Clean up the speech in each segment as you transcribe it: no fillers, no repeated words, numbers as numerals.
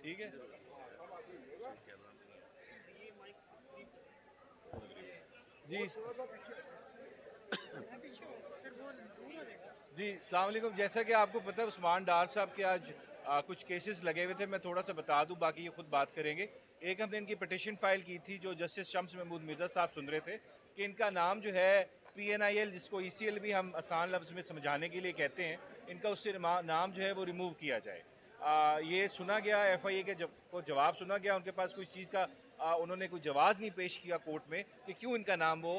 ठीक है जी जी। अस्सलाम वालेकुम। जैसा कि आपको पता है उस्मान डार साहब के आज कुछ केसेस लगे हुए थे, मैं थोड़ा सा बता दूं, बाकी ये खुद बात करेंगे। एक हमने इनकी पिटिशन फाइल की थी जो जस्टिस शम्स महमूद मिर्ज़ा साहब सुन रहे थे कि इनका नाम जो है PNIL, जिसको ECL भी हम आसान लफ्ज़ में समझाने के लिए कहते हैं, इनका उससे नाम जो है वो रिमूव किया जाए। ये सुना गया, FIA के को जवाब सुना गया, उनके पास कोई चीज़ का उन्होंने कोई जवाब नहीं पेश किया कोर्ट में कि क्यों इनका नाम वो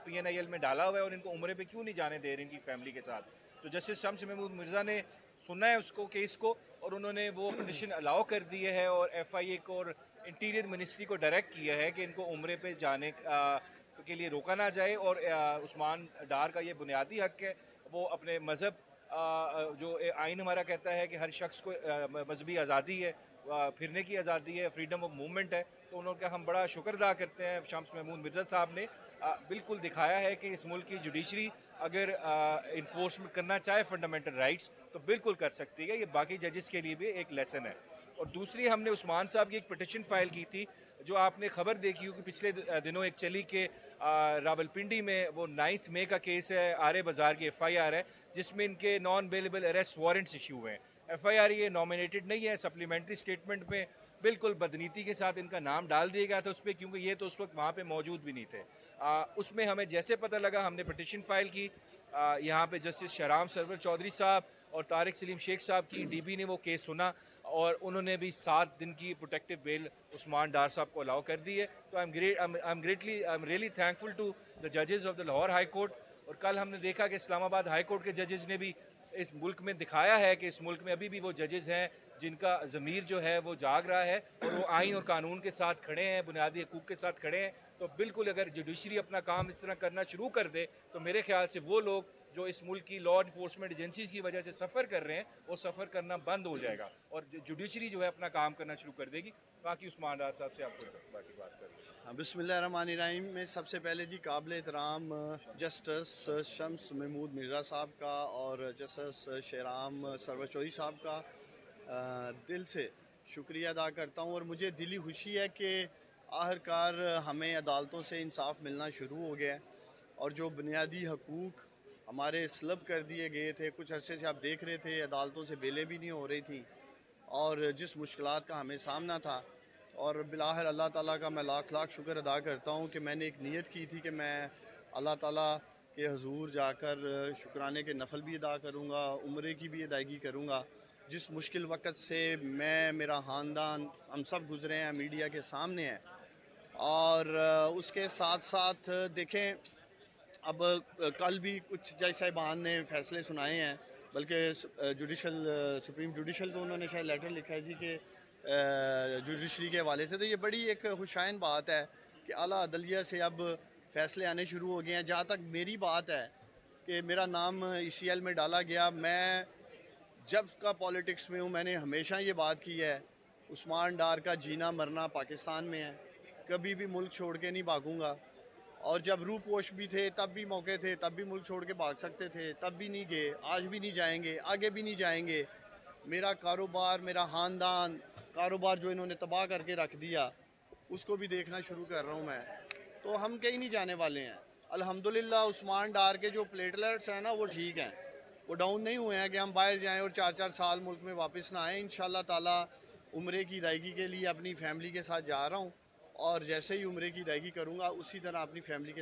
PNIL में डाला हुआ है और इनको उम्रे पे क्यों नहीं जाने दे रहे इनकी फैमिली के साथ। तो जस्टिस शम्स महमूद मिर्ज़ा ने सुना है उसको, केस को, और उन्होंने वो पिटिशन अलाउ कर दी है और FIA को और इंटीरियर मिनिस्ट्री को डायरेक्ट किया है कि इनको उम्रे पे जाने के लिए रोका ना जाए। और उस्मान डार का ये बुनियादी हक है, वो अपने मज़हब जो आइन हमारा कहता है कि हर शख्स को मजहबी आज़ादी है, फिरने की आज़ादी है, फ्रीडम ऑफ मूवमेंट है। तो उनका हम बड़ा शुक्र अदा करते हैं। शम्स महमूद मिर्ज़ा साहब ने बिल्कुल दिखाया है कि इस मुल्क की जुडिशरी अगर इन्फोर्समेंट करना चाहे फंडामेंटल राइट्स तो बिल्कुल कर सकती है। ये बाकी जजेस के लिए भी एक लेसन है। और दूसरी, हमने उस्मान साहब की एक पिटिशन फाइल की थी, जो आपने खबर देखी होगी पिछले दिनों एक चली के रावलपिंडी में वो 9 मई का केस है, आरे बाजार की FIR है, जिसमें इनके non bailable arrest warrants issue हुए हैं। FIR ये नॉमिनेटेड नहीं है, सप्लीमेंट्री स्टेटमेंट में बिल्कुल बदनीति के साथ इनका नाम डाल दिया गया था उस पर, क्योंकि ये तो उस वक्त वहाँ पे मौजूद भी नहीं थे। उसमें हमें जैसे पता लगा, हमने पिटिशन फाइल की। यहाँ पे जस्टिस शहराम सरवर चौधरी साहब और तारिक सलीम शेख साहब की DB ने वो केस सुना और उन्होंने भी 7 दिन की प्रोटेक्टिव बेल उस्मान डार साहब को अलाउ कर दी है। तो I am really thankful to the जजेस of the Lahore high court. और कल हमने देखा कि इस्लामाबाद हाई कोर्ट के जजेस ने भी इस मुल्क में दिखाया है कि इस मुल्क में अभी भी वो जजेस हैं जिनका ज़मीर जो है वो जाग रहा है और वो आइन और कानून के साथ खड़े हैं, बुनियादी हकूक़ के साथ खड़े हैं। तो बिल्कुल अगर जुडिशरी अपना काम इस तरह करना शुरू कर दे तो मेरे ख्याल से वो लोग जो इस मुल्क की लॉ इन्फोर्समेंट एजेंसीज की वजह से सफ़र कर रहे हैं वो सफ़र करना बंद हो जाएगा और जुडिशरी जो है अपना काम करना शुरू कर देगी। बाकी उस्मान डार साहब से आपको बाकी बात करेंगे। हाँ, बिस्मिल्लाहिर्रहमानिर्रहीम। में सबसे पहले जी काबिल एहतराम जस्टिस शम्स महमूद मिर्ज़ा साहब का और जस्टिस शहराम सरवर चौधरी साहब का दिल से शुक्रिया अदा करता हूँ। और मुझे दिली खुशी है कि आखिरकार हमें अदालतों से इंसाफ मिलना शुरू हो गया है और जो बुनियादी हकूक़ हमारे सलब कर दिए गए थे, कुछ अरसे से आप देख रहे थे अदालतों से बेलें भी नहीं हो रही थी और जिस मुश्किलात का हमें सामना था, और बिलाखिर अल्लाह ताला का मैं लाख लाख शुक्र अदा करता हूँ कि मैंने एक नीयत की थी कि मैं अल्लाह ताला के हजूर जाकर शुक्राने के नफल भी अदा करूँगा, उम्रे की भी अदायगी करूँगा। जिस मुश्किल वक़्त से मैं, मेरा ख़ानदान, हम सब गुज़रे हैं, मीडिया के सामने हैं। और उसके साथ साथ देखें, अब कल भी कुछ जज साहिबान ने फ़ैसले सुनाए हैं, बल्कि सुप्रीम जुडिशल को उन्होंने शायद लेटर लिखा है जी कि जुडिशरी के हवाले से। तो ये बड़ी एक खुशाइन बात है कि आला अदलिया से अब फ़ैसले आने शुरू हो गए हैं। जहाँ तक मेरी बात है कि मेरा नाम ECL में डाला गया, मैं जब का पॉलिटिक्स में हूँ मैंने हमेशा ये बात की है, उस्मान डार का जीना मरना पाकिस्तान में है, कभी भी मुल्क छोड़ के नहीं भागूंगा। और जब रूपोश भी थे तब भी मौके थे, तब भी मुल्क छोड़ के भाग सकते थे, तब भी नहीं गए, आज भी नहीं जाएंगे, आगे भी नहीं जाएंगे। मेरा कारोबार, मेरा ख़ानदान, कारोबार जो इन्होंने तबाह करके रख दिया, उसको भी देखना शुरू कर रहा हूँ मैं। तो हम कहीं नहीं जाने वाले हैं। अल्हम्दुलिल्लाह उस्मान डार के जो प्लेटलेट्स हैं ना वो ठीक हैं, वो डाउन नहीं हुए हैं कि हम बाहर जाएं और 4-4 साल मुल्क में वापस ना आएँ। इंशाल्लाह ताला उम्रे की अदायगी के लिए अपनी फ़ैमिली के साथ जा रहा हूँ और जैसे ही उम्रे की अदायगी करूँगा उसी तरह अपनी फ़ैमिली के साथ